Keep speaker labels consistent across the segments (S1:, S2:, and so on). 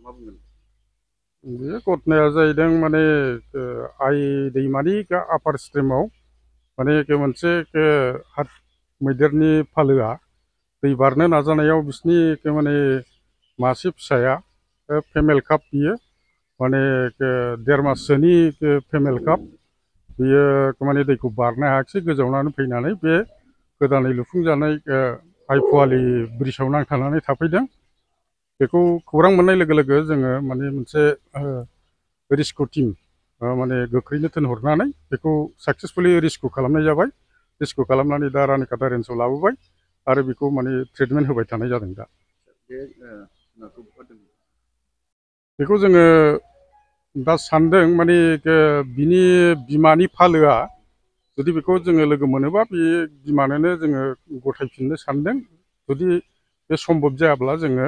S1: मा बुंगोन?
S2: बे घटनाया जाहैदों माने आइ दैमानि आपार स्ट्रिमाव माने मोनसे मैदेरनि फालोआ दै बारनो नाजानायाव बिसिनि माने मासे फिसाया फेमेल काप बियो माने 1.5 माससोनि फेमेल काप बियो माने दैखौ बारनो हायाखिसै गोजावनानै फैनानै बे गोदानै लुफुंजानाय आइपुवालि ब्रिजआव नांथानानै थाफैदों। बेखौ खौरां मोननाय लोगो लोगो जोङो माने मोनसे रेस्किउ टिम माने गोख्रैनो थिनहरनानै बेखौ साक्सेसफुलि रेस्किउ खालामनाय जाबाय। रेस्किउ खालामनानै दा रानिखाता रेन्जआव लाबोबाय आरो बेखौ माने ट्रिटमेन्ट होबाय थानाय जादों दा।
S1: बे जुनारखौ बुथारदों?
S2: बेखौ जोङो दा सानदों माने बिनि बिमानि फालोआ जुदि बेखौ जोङो लोगो मोनोबा बे बिमानोनो जोङो गथायफिननो सानदों। जुदि बे सम्भब जायाब्ला जोङो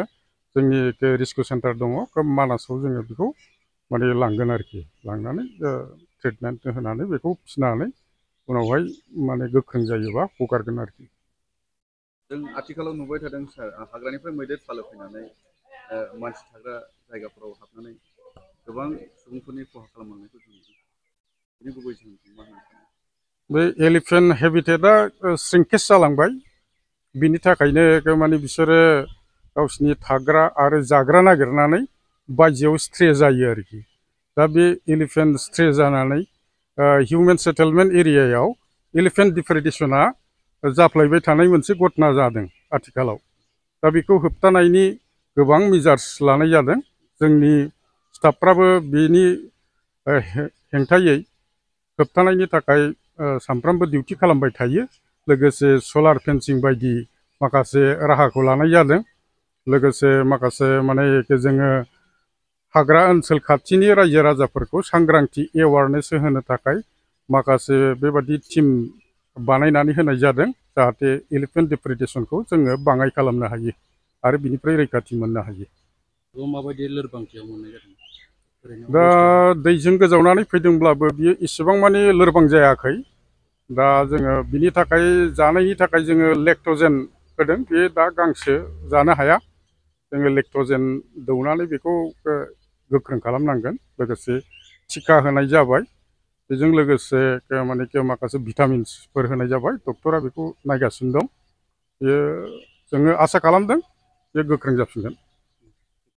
S2: जोंनि रेस्किउ सेन्टार दङ मानासाव जोङो बेखौ माने लांगोन आरोखि लांनानै ट्रिटमेन्ट होनानै बेखौ फिसिनानै उनावहाय माने गोख्रों जायोबा हगारगोन आरोखि।
S1: जों आथिखालाव नुबाय थादों सार हाग्रानिफ्राय मैदेर फालो फैनानै मानसि थाग्रा जायगाफोराव हाबनानै गोबां सुबुंफोरनि खहा खालामलांनायखौ जों नुदों। बेनि गुबै जाहोनखौ मा होनना सानो?
S2: बे एलिफेन्ट हेबिटेटआ श्रिंकेज जालांबाय। बिनि थाखायनो माने बिसोरो गावसिनि थाग्रा आरो जाग्रा नागिरनानै बायजोआव स्ट्रे जायो आरोखि। दा बे एलिफेन्ट स्ट्रे जानानै हिउमेन सेटेलमेन्ट एरियायाव एलिफेन्ट डिप्रेडेसना जाफ्लायबाय थानाय मोनसे घटना जादों आथिखालाव। दा बेखौ होबथानायनि गोबां मेजार्स लानाय जादों। जोंनि स्टाफफ्राबो बेनि हेंथायै होबथानायनि थाखाय सानफ्रामबो डिउटि खालामबाय थायो। लोगोसे सलार फेन्सिं बायदि माखासे राहाखौ लानाय जादों। लोगोसे माखासे माने जोङो हाग्रा ओनसोल खाथिनि रायजो राजाफोरखौ सांग्रांथि एवारनेस होनो थाखाय माखासे बेबादि टिम बानायनानै होनाय जादों जाहाथे एलिफेन्ट डिप्रेडेसनखौ जोङो बाङाय खालामनो हायो आरो बिनिफ्राय रैखाथि मोननो हायो।
S1: माबायदि लोरबांथियाव मोननाय जादों?
S2: दा दैजों गोजावनानै फैदोंब्लाबो बियो इसेबां माने लोरबां जायाखै। दा जोङो बिनि थाखाय जानायनि थाखाय जोङो लेक्ट'जेन होदों। बे दा गांसो जानो हाया। जोङो लेक्ट'जेन दौनानै बेखौ गोख्रों खालामनांगोन। लोगोसे टिका होनाय जाबाय। बेजों लोगोसे माने माखासे भिटामिन्सफोर होनाय जाबाय। डक्टरा बेखौ नायगासिनो दं। बेयो जोङो आसा खालामदों बे गोख्रों जाफिनगोन।